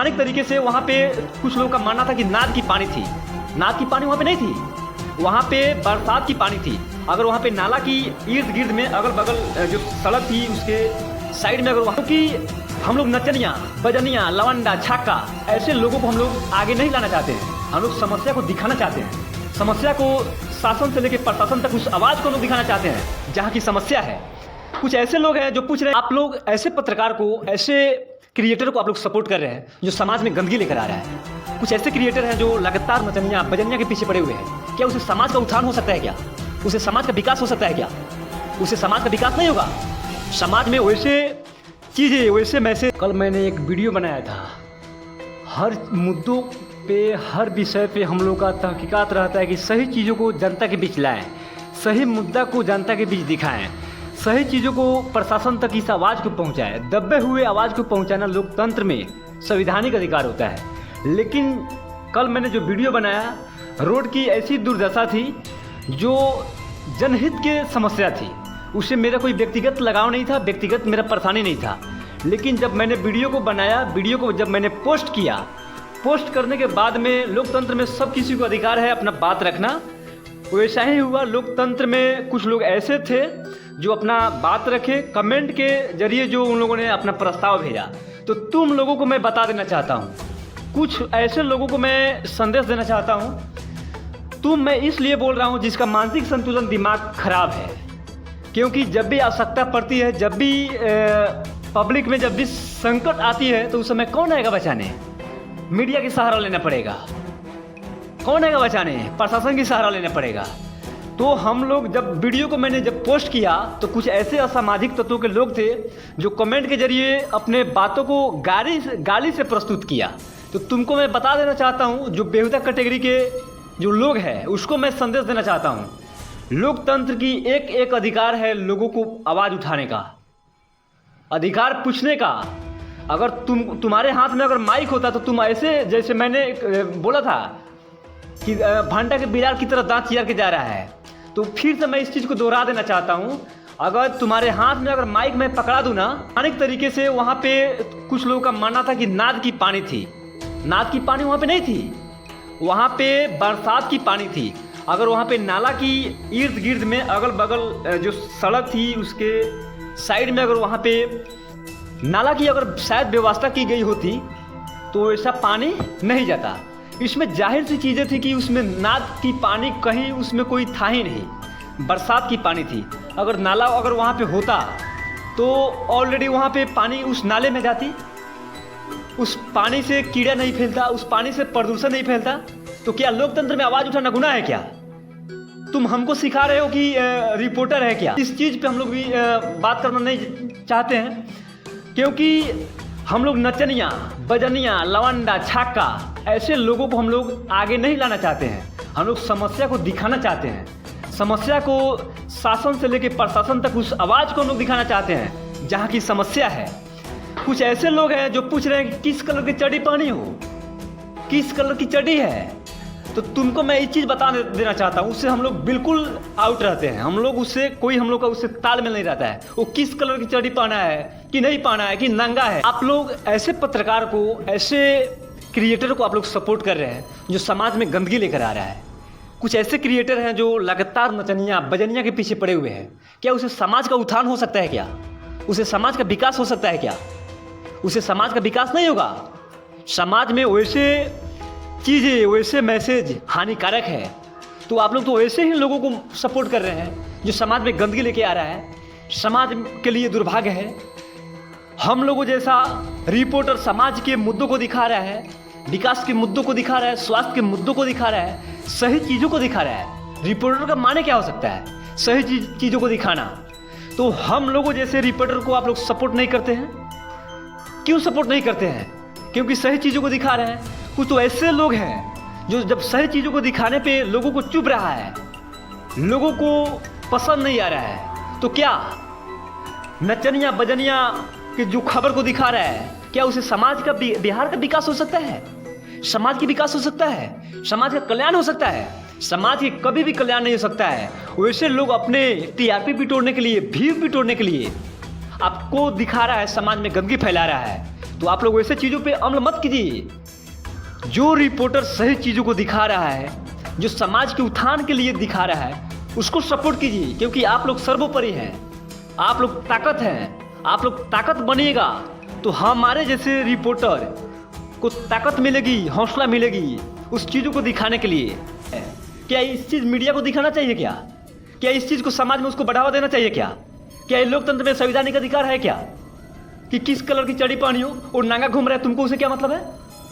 स्थानिक तरीके से वहाँ पे कुछ लोगों का मानना था कि नाद की पानी थी। नाद की पानी वहाँ पे नहीं थी, वहाँ पे बरसात की पानी थी। अगर वहाँ पे नाला की इर्द गिर्द में अगल बगल जो सड़क थी उसके साइड में अगर वहाँ की हम लोग नचनिया बजनिया लवंडा छक्का ऐसे लोगों को हम लोग आगे नहीं लाना चाहते हैं। हम लोग समस्या को दिखाना चाहते हैं, समस्या को शासन से लेकर प्रशासन तक उस आवाज़ को लोग दिखाना चाहते हैं जहाँ की समस्या है। कुछ ऐसे लोग हैं जो पूछ रहे हैं आप लोग ऐसे पत्रकार को, ऐसे क्रिएटर को आप लोग सपोर्ट कर रहे हैं जो समाज में गंदगी लेकर आ रहा है। कुछ ऐसे क्रिएटर हैं जो लगातार नचनिया बजनिया के पीछे पड़े हुए हैं। क्या उसे समाज का उत्थान हो सकता है? क्या उसे समाज का विकास हो सकता है? क्या उसे समाज का विकास नहीं होगा? समाज में वैसे चीज़ें, वैसे मैसेज। कल मैंने एक वीडियो बनाया था, हर मुद्दों पे, हर विषय पे हम लोग का तहकीकात रहता है कि सही चीज़ों को जनता के बीच लाएं, सही मुद्दा को जनता के बीच दिखाएं, सही चीज़ों को प्रशासन तक इस आवाज़ को पहुंचाएं। दबे हुए आवाज़ को पहुंचाना लोकतंत्र में संवैधानिक अधिकार होता है। लेकिन कल मैंने जो वीडियो बनाया, रोड की ऐसी दुर्दशा थी जो जनहित के समस्या थी, उससे मेरा कोई व्यक्तिगत लगाव नहीं था, व्यक्तिगत मेरा परेशानी नहीं था। लेकिन जब मैंने वीडियो को बनाया, वीडियो को जब मैंने पोस्ट किया, पोस्ट करने के बाद में लोकतंत्र में सब किसी को अधिकार है अपना बात रखना। वैसा ही हुआ। लोकतंत्र में कुछ लोग ऐसे थे जो अपना बात रखे, कमेंट के जरिए जो उन लोगों ने अपना प्रस्ताव भेजा। तो तुम लोगों को मैं बता देना चाहता हूँ, कुछ ऐसे लोगों को मैं संदेश देना चाहता हूँ। मैं इसलिए बोल रहा हूँ जिसका मानसिक संतुलन, दिमाग खराब है। क्योंकि जब भी आवश्यकता पड़ती है, जब भी पब्लिक में जब भी संकट आती है तो उस समय कौन आएगा बचाने? मीडिया की सहारा लेना पड़ेगा। कौन आएगा बचाने? प्रशासन की सहारा लेना पड़ेगा। तो हम लोग जब वीडियो को मैंने जब पोस्ट किया तो कुछ ऐसे असामाजिक तत्वों के लोग थे जो कमेंट के जरिए अपने बातों को गाली से प्रस्तुत किया। तो तुमको मैं बता देना चाहता हूँ, जो बेहुदा कैटेगरी के जो लोग हैं उसको मैं संदेश देना चाहता हूँ। लोकतंत्र की एक अधिकार है लोगों को आवाज़ उठाने का, अधिकार पूछने का। अगर तुम्हारे हाथ में अगर माइक होता तो तुम ऐसे, जैसे मैंने बोला था कि भांटा के बिलार की तरह दांत चियार के जा रहा है, तो फिर से मैं इस चीज़ को दोहरा देना चाहता हूँ। अगर तुम्हारे हाथ में अगर माइक मैं पकड़ा दूँ ना, अनेक तरीके से वहाँ पे कुछ लोगों का मानना था कि नाद की पानी थी। नाद की पानी वहाँ पे नहीं थी, वहाँ पे बरसात की पानी थी। अगर वहाँ पे नाला की इर्द गिर्द में अगल बगल जो सड़क थी उसके साइड में अगर वहाँ पे नाला की अगर शायद व्यवस्था की गई होती तो ऐसा पानी नहीं जाता। इसमें जाहिर सी चीज़ें थी कि उसमें नाद की पानी कहीं उसमें कोई था ही नहीं, बरसात की पानी थी। अगर नाला अगर वहाँ पे होता तो ऑलरेडी वहाँ पे पानी उस नाले में जाती, उस पानी से कीड़ा नहीं फैलता, उस पानी से प्रदूषण नहीं फैलता। तो क्या लोकतंत्र में आवाज़ उठाना गुनाह है? क्या तुम हमको सिखा रहे हो कि रिपोर्टर है क्या? इस चीज़ पे हम लोग भी बात करना नहीं चाहते हैं, क्योंकि हम लोग नचनिया बजनिया लवंडा छक्का ऐसे लोगों को हम लोग आगे नहीं लाना चाहते हैं। हम लोग समस्या को दिखाना चाहते हैं, समस्या को शासन से लेकर प्रशासन तक उस आवाज़ को हम लोग दिखाना चाहते हैं जहाँ की समस्या है। कुछ ऐसे लोग हैं जो पूछ रहे हैं कि किस कलर की चड्डी पहनी हो, किस कलर की चड्डी है। तो तुमको मैं एक चीज़ बता देना चाहता हूँ, उससे हम लोग बिल्कुल आउट रहते हैं। हम लोग उससे कोई हम लोग का उससे तालमेल नहीं रहता है। वो किस कलर की चड्डी पहना है कि नहीं पहना है कि नंगा है। आप लोग ऐसे पत्रकार को, ऐसे क्रिएटर को आप लोग सपोर्ट कर रहे हैं जो समाज में गंदगी लेकर आ रहा है। कुछ ऐसे क्रिएटर हैं जो लगातार नचनिया बजनिया के पीछे पड़े हुए हैं। क्या उसे समाज का उत्थान हो सकता है? क्या उसे समाज का विकास हो सकता है? क्या उसे समाज का विकास नहीं होगा? समाज में वैसे चीज़ें, वैसे मैसेज हानिकारक है। तो आप लोग तो वैसे ही लोगों को सपोर्ट कर रहे हैं जो समाज में गंदगी लेके आ रहा है। समाज के लिए दुर्भाग्य है। हम लोगों जैसा रिपोर्टर समाज के मुद्दों को दिखा रहा है, विकास के मुद्दों को दिखा रहा है, स्वास्थ्य के मुद्दों को दिखा रहा है, सही चीज़ों को दिखा रहा है। रिपोर्टर का माने क्या हो सकता है? सही चीज़ों को दिखाना। तो हम लोगों जैसे रिपोर्टर को आप लोग सपोर्ट नहीं करते हैं। क्यों सपोर्ट नहीं करते हैं? क्योंकि सही चीज़ों को दिखा रहे हैं। कुछ तो ऐसे लोग हैं जो जब सही चीज़ों को दिखाने पे लोगों को चुप रहा है, लोगों को पसंद नहीं आ रहा है, तो क्या नचनिया बजनिया के जो खबर को दिखा रहा है, क्या उसे समाज का, बिहार का विकास हो सकता है? समाज की विकास हो सकता है? समाज का कल्याण हो सकता है? समाज के कभी भी कल्याण नहीं हो सकता है। वैसे लोग अपने टीआरपी बिटोरने के लिए, भीड़ बिटोरने के लिए आपको दिखा रहा है, समाज में गंदगी फैला रहा है। तो आप लोग वैसे चीज़ों पे अमल मत कीजिए। जो रिपोर्टर सही चीज़ों को दिखा रहा है, जो समाज के उत्थान के लिए दिखा रहा है, उसको सपोर्ट कीजिए, क्योंकि आप लोग सर्वोपरि हैं, आप लोग ताकत हैं। आप लोग ताकत बनिएगा तो हमारे जैसे रिपोर्टर को ताकत मिलेगी, हौसला मिलेगी उस चीज़ों को दिखाने के लिए। क्या इस चीज़ मीडिया को दिखाना चाहिए क्या इस चीज़ को समाज में उसको बढ़ावा देना चाहिए क्या ये लोकतंत्र में संवैधानिक अधिकार है क्या कि किस कलर की चड्डी पहनी हो और नांगा घूम रहा है, तुमको उसे क्या मतलब है?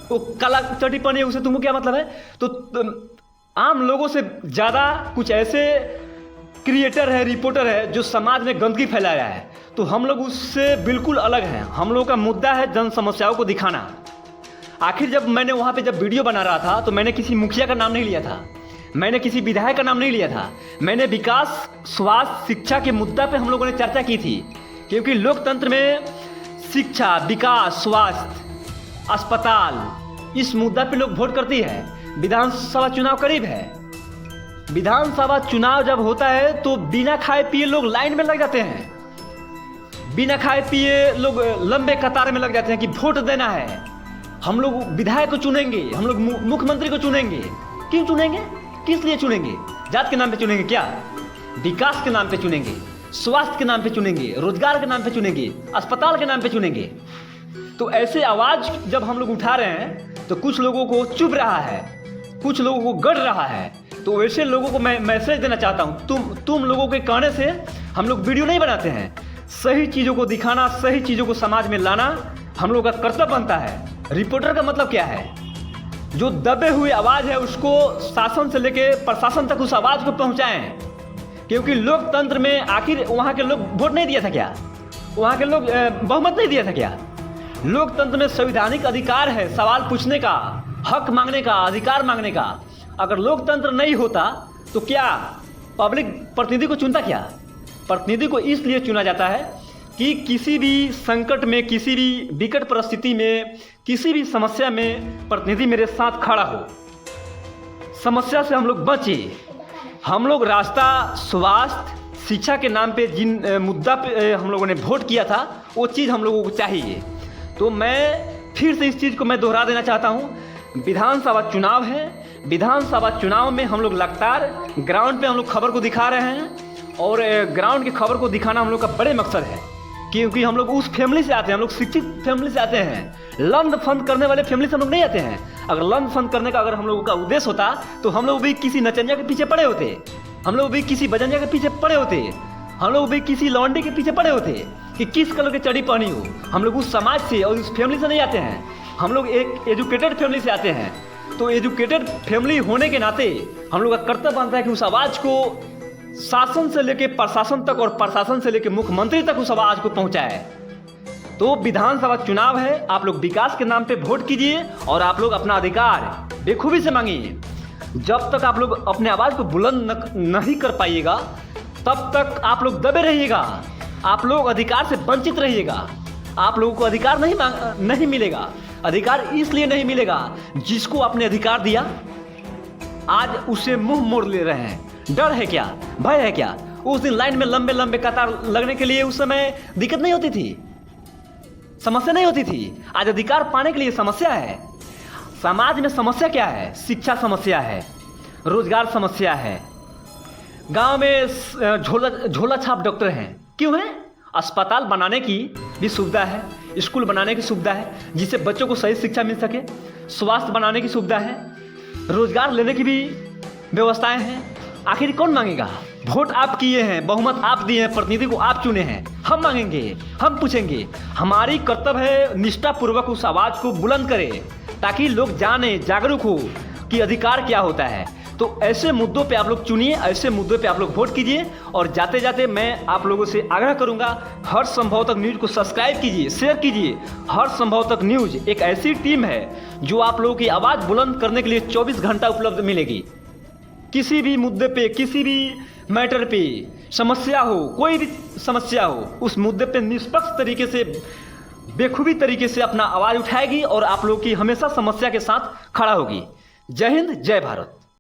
वो काला चड्डी पहनी है, उसे तुमको क्या मतलब है? तो आम लोगों से ज़्यादा कुछ ऐसे क्रिएटर है, रिपोर्टर है जो समाज में गंदगी फैला रहा है, तो हम लोग उससे बिल्कुल अलग हैं। हम लोगों का मुद्दा है जन समस्याओं को दिखाना। आखिर जब मैंने वहाँ पे जब वीडियो बना रहा था तो मैंने किसी मुखिया का नाम नहीं लिया था, मैंने किसी विधायक का नाम नहीं लिया था, मैंने विकास, स्वास्थ्य, शिक्षा के मुद्दा पे हम लोगों ने चर्चा की थी। क्योंकि लोकतंत्र में शिक्षा, विकास, स्वास्थ्य, अस्पताल, इस मुद्दा पे लोग वोट करती है। विधानसभा चुनाव करीब है, विधानसभा चुनाव जब होता है तो बिना खाए पिए लोग लाइन में लग जाते हैं, बिना खाए पिए लोग लंबे कतार में लग जाते हैं कि वोट देना है, हम लोग विधायक को चुनेंगे, हम लोग मुख्यमंत्री को चुनेंगे। क्यों चुनेंगे? किस लिए चुनेंगे? जात के नाम पे चुनेंगे क्या? विकास के नाम पे चुनेंगे, स्वास्थ्य के नाम पे चुनेंगे, रोजगार के नाम पे चुनेंगे, अस्पताल के नाम पे चुनेंगे। तो ऐसे आवाज जब हम लोग उठा रहे हैं तो कुछ लोगों को चुभ रहा है, कुछ लोगों को गड़ रहा है। तो वैसे लोगों को मैं मैसेज देना चाहता हूँ, तुम लोगों के कहने से हम लोग वीडियो नहीं बनाते हैं। सही चीज़ों को दिखाना, सही चीज़ों को समाज में लाना हम लोगों का कर्तव्य बनता है। रिपोर्टर का मतलब क्या है? जो दबे हुए आवाज़ है उसको शासन से लेके प्रशासन तक उस आवाज़ को पहुँचाएं। क्योंकि लोकतंत्र में आखिर वहाँ के लोग वोट नहीं दिया था क्या? वहाँ के लोग बहुमत नहीं दिया था क्या? लोकतंत्र में संवैधानिक अधिकार है सवाल पूछने का, हक मांगने का, अधिकार मांगने का। अगर लोकतंत्र नहीं होता तो क्या पब्लिक प्रतिनिधि को चुनता क्या? प्रतिनिधि को इसलिए चुना जाता है कि किसी भी संकट में, किसी भी विकट परिस्थिति में, किसी भी समस्या में प्रतिनिधि मेरे साथ खड़ा हो, समस्या से हम लोग बचे। हम लोग रास्ता, स्वास्थ्य, शिक्षा के नाम पे जिन मुद्दा पे हम लोगों ने वोट किया था वो चीज़ हम लोगों को चाहिए। तो मैं फिर से इस चीज़ को मैं दोहरा देना चाहता हूँ। विधानसभा चुनाव है, विधानसभा चुनाव में हम लोग लगातार ग्राउंड पे हम लोग खबर को दिखा रहे हैं और ग्राउंड की खबर को दिखाना हम लोग का बड़े मकसद है। क्योंकि हम लोग उस फैमिली से आते हैं, हम लोग शिक्षित फैमिली से आते हैं, लंड फंड करने वाले फैमिली से हम लोग नहीं आते हैं। अगर लंड फंड करने का अगर हम लोगों का उद्देश्य होता तो हम लोग भी किसी नचनिया के पीछे पड़े होते, हम लोग भी किसी बजनिया के पीछे पड़े होते, हम लोग भी किसी लौंडे के पीछे पड़े होते कि किस कलर की चड्डी पहनी हो। हम लोग उस समाज से और उस फैमिली से नहीं आते हैं, हम लोग एक एजुकेटेड फैमिली से आते हैं। तो एजुकेटेड फैमिली होने के नाते हम लोग का कर्तव्य बनता है कि उस आवाज़ को शासन से लेके प्रशासन तक और प्रशासन से लेके मुख्यमंत्री तक उस आवाज़ को पहुंचाए। तो विधानसभा चुनाव है, आप लोग विकास के नाम पे वोट कीजिए और आप लोग अपना अधिकार बेखूबी से मांगिए। जब तक आप लोग अपने आवाज़ को बुलंद नहीं कर पाइएगा तब तक आप लोग दबे रहिएगा, आप लोग अधिकार से वंचित रहिएगा। आप लोगों को अधिकार नहीं मिलेगा। अधिकार इसलिए नहीं मिलेगा जिसको आपने अधिकार दिया आज उसे मुंह मोड़ ले रहे हैं। डर है क्या? भय है क्या? उस दिन लाइन में लंबे लंबे कतार लगने के लिए उस समय दिक्कत नहीं होती थी, समस्या नहीं होती थी। आज अधिकार पाने के लिए समस्या है। समाज में समस्या क्या है? शिक्षा समस्या है, रोजगार समस्या है, गांव में झोला छाप डॉक्टर हैं। क्यों है? अस्पताल बनाने की भी सुविधा है, स्कूल बनाने की सुविधा है जिससे बच्चों को सही शिक्षा मिल सके, स्वास्थ्य बनाने की सुविधा है, रोजगार लेने की भी व्यवस्थाएं हैं। आखिर कौन मांगेगा? वोट आप किए हैं, बहुमत आप दिए हैं, प्रतिनिधि को आप चुने हैं, हम मांगेंगे, हम पूछेंगे। हमारी कर्तव्य है निष्ठापूर्वक उस आवाज़ को बुलंद करें ताकि लोग जाने, जागरूक हो कि अधिकार क्या होता है। तो ऐसे मुद्दों पे आप लोग चुनिए, ऐसे मुद्दों पे आप लोग वोट कीजिए। और जाते जाते मैं आप लोगों से आग्रह करूंगा, हर संभव तक न्यूज़ को सब्सक्राइब कीजिए, शेयर कीजिए। हर संभव तक न्यूज़ एक ऐसी टीम है जो आप लोगों की आवाज़ बुलंद करने के लिए 24 घंटा उपलब्ध मिलेगी। किसी भी मुद्दे पे, किसी भी मैटर पे समस्या हो, कोई भी समस्या हो, उस मुद्दे पे निष्पक्ष तरीके से, बेखूबी तरीके से अपना आवाज़ उठाएगी और आप लोगों की हमेशा समस्या के साथ खड़ा होगी। जय हिंद, जय भारत।